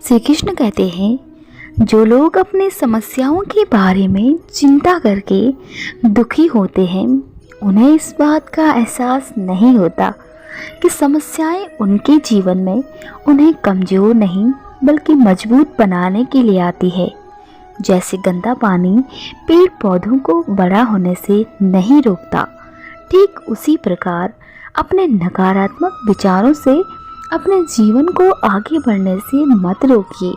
श्री कृष्ण कहते हैं, जो लोग अपनी समस्याओं के बारे में चिंता करके दुखी होते हैं, उन्हें इस बात का एहसास नहीं होता कि समस्याएं उनके जीवन में उन्हें कमज़ोर नहीं बल्कि मजबूत बनाने के लिए आती है। जैसे गंदा पानी पेड़ पौधों को बड़ा होने से नहीं रोकता, ठीक उसी प्रकार अपने नकारात्मक विचारों से अपने जीवन को आगे बढ़ने से मत रोकिए।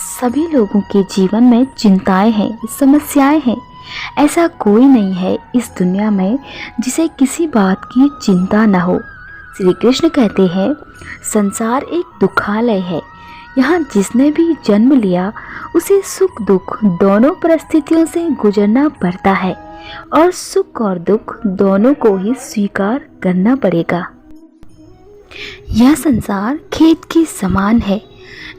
सभी लोगों के जीवन में चिंताएं हैं, समस्याएं हैं। ऐसा कोई नहीं है इस दुनिया में जिसे किसी बात की चिंता न हो। श्री कृष्ण कहते हैं, संसार एक दुखालय है। यहाँ जिसने भी जन्म लिया उसे सुख दुख दोनों परिस्थितियों से गुजरना पड़ता है और सुख और दुख दोनों को ही स्वीकार करना पड़ेगा। यह संसार खेत के समान है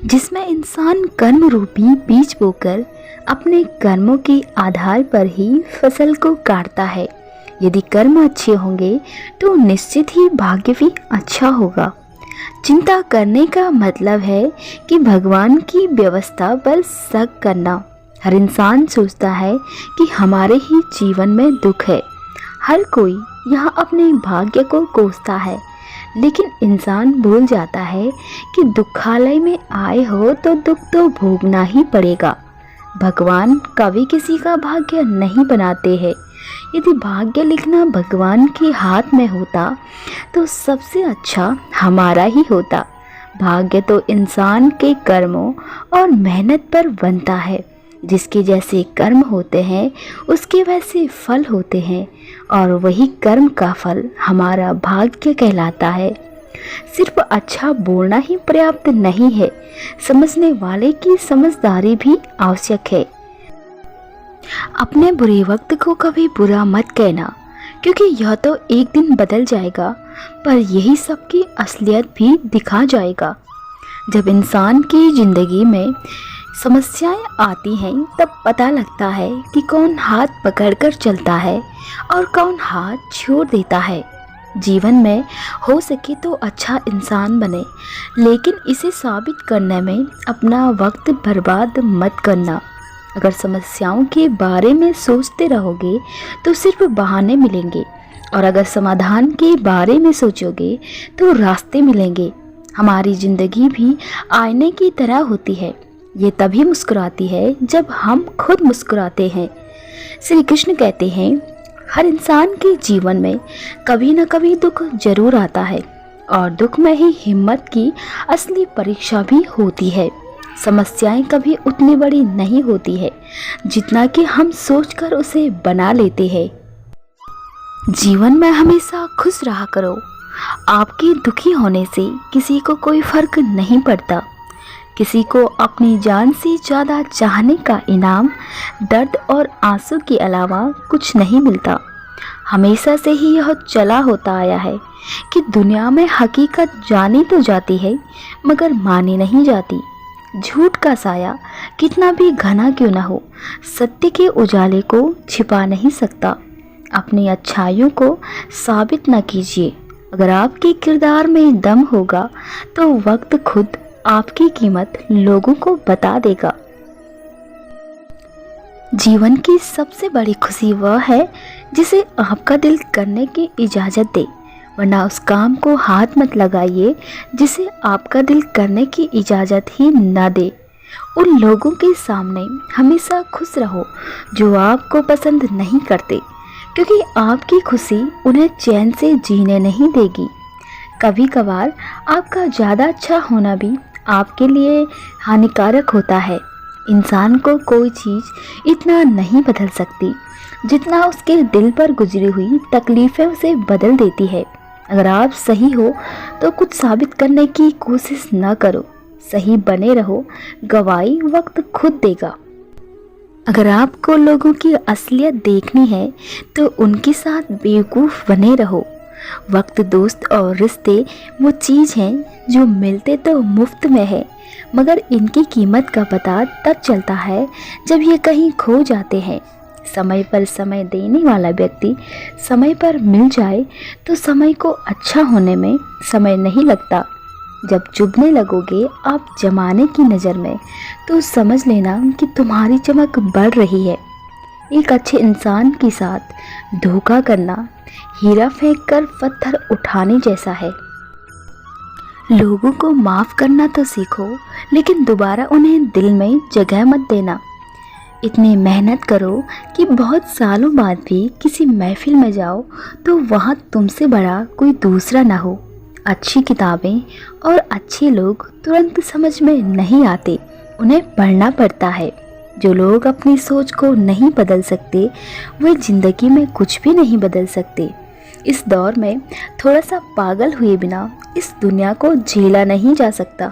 जिसमें इंसान कर्म रूपी बीज बोकर अपने कर्मों के आधार पर ही फसल को काटता है। यदि कर्म अच्छे होंगे तो निश्चित ही भाग्य भी अच्छा होगा। चिंता करने का मतलब है कि भगवान की व्यवस्था पर शक करना। हर इंसान सोचता है कि हमारे ही जीवन में दुख है। हर कोई यहाँ अपने भाग्य को कोसता है, लेकिन इंसान भूल जाता है कि दुखालय में आए हो तो दुख तो भोगना ही पड़ेगा। भगवान कभी किसी का भाग्य नहीं बनाते हैं। यदि भाग्य लिखना भगवान के हाथ में होता तो सबसे अच्छा हमारा ही होता। भाग्य तो इंसान के कर्मों और मेहनत पर बनता है। जिसके जैसे कर्म होते हैं उसके वैसे फल होते हैं, और वही कर्म का फल हमारा भाग्य कहलाता है। सिर्फ अच्छा बोलना ही पर्याप्त नहीं है, समझने वाले की समझदारी भी आवश्यक है। अपने बुरे वक्त को कभी बुरा मत कहना, क्योंकि यह तो एक दिन बदल जाएगा, पर यही सबकी असलियत भी दिखा जाएगा। जब इंसान की जिंदगी में समस्याएं आती हैं तब पता लगता है कि कौन हाथ पकड़कर चलता है और कौन हाथ छोड़ देता है। जीवन में हो सके तो अच्छा इंसान बने, लेकिन इसे साबित करने में अपना वक्त बर्बाद मत करना। अगर समस्याओं के बारे में सोचते रहोगे तो सिर्फ बहाने मिलेंगे, और अगर समाधान के बारे में सोचोगे तो रास्ते मिलेंगे। हमारी ज़िंदगी भी आईने की तरह होती है। ये तभी मुस्कुराती है जब हम खुद मुस्कुराते हैं। श्री कृष्ण कहते हैं, हर इंसान के जीवन में कभी न कभी दुख जरूर आता है, और दुख में ही हिम्मत की असली परीक्षा भी होती है। समस्याएं कभी उतनी बड़ी नहीं होती है जितना कि हम सोचकर उसे बना लेते हैं। जीवन में हमेशा खुश रहा करो। आपके दुखी होने से किसी को कोई फर्क नहीं पड़ता। किसी को अपनी जान से ज़्यादा चाहने का इनाम दर्द और आंसू के अलावा कुछ नहीं मिलता। हमेशा से ही यह चला होता आया है कि दुनिया में हकीकत जानी तो जाती है मगर मानी नहीं जाती। झूठ का साया कितना भी घना क्यों न हो, सत्य के उजाले को छिपा नहीं सकता। अपनी अच्छाइयों को साबित न कीजिए। अगर आपके किरदार में दम होगा तो वक्त खुद आपकी कीमत लोगों को बता देगा। जीवन की सबसे बड़ी खुशी वह है जिसे आपका दिल करने की इजाज़त दे, वरना उस काम को हाथ मत लगाइए जिसे आपका दिल करने की इजाज़त ही न दे। उन लोगों के सामने हमेशा खुश रहो जो आपको पसंद नहीं करते, क्योंकि आपकी खुशी उन्हें चैन से जीने नहीं देगी। कभी कभार आपका ज़्यादा अच्छा होना भी आपके लिए हानिकारक होता है। इंसान को कोई चीज़ इतना नहीं बदल सकती जितना उसके दिल पर गुजरी हुई तकलीफ़ें उसे बदल देती है। अगर आप सही हो तो कुछ साबित करने की कोशिश न करो, सही बने रहो, गवाही वक्त खुद देगा। अगर आपको लोगों की असलियत देखनी है तो उनके साथ बेवकूफ़ बने रहो। वक्त, दोस्त और रिश्ते वो चीज़ हैं जो मिलते तो मुफ्त में है, मगर इनकी कीमत का पता तब चलता है जब ये कहीं खो जाते हैं। समय पर समय देने वाला व्यक्ति समय पर मिल जाए तो समय को अच्छा होने में समय नहीं लगता। जब चुभने लगोगे आप जमाने की नज़र में, तो समझ लेना कि तुम्हारी चमक बढ़ रही है। एक अच्छे इंसान के साथ धोखा करना हीरा फेंक कर पत्थर उठाने जैसा है। लोगों को माफ़ करना तो सीखो, लेकिन दोबारा उन्हें दिल में जगह मत देना। इतनी मेहनत करो कि बहुत सालों बाद भी किसी महफिल में जाओ तो वहाँ तुमसे बड़ा कोई दूसरा ना हो। अच्छी किताबें और अच्छे लोग तुरंत समझ में नहीं आते, उन्हें पढ़ना पड़ता है। जो लोग अपनी सोच को नहीं बदल सकते, वे ज़िंदगी में कुछ भी नहीं बदल सकते। इस दौर में थोड़ा सा पागल हुए बिना इस दुनिया को झेला नहीं जा सकता।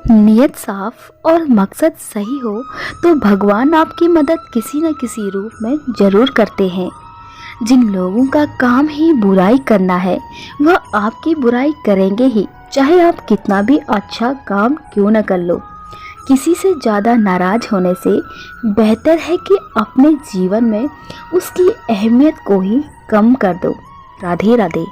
नियत साफ और मकसद सही हो तो भगवान आपकी मदद किसी न किसी रूप में ज़रूर करते हैं। जिन लोगों का काम ही बुराई करना है, वह आपकी बुराई करेंगे ही, चाहे आप कितना भी अच्छा काम क्यों न कर लो। किसी से ज़्यादा नाराज़ होने से बेहतर है कि अपने जीवन में उसकी अहमियत को ही कम कर दो। राधे राधे।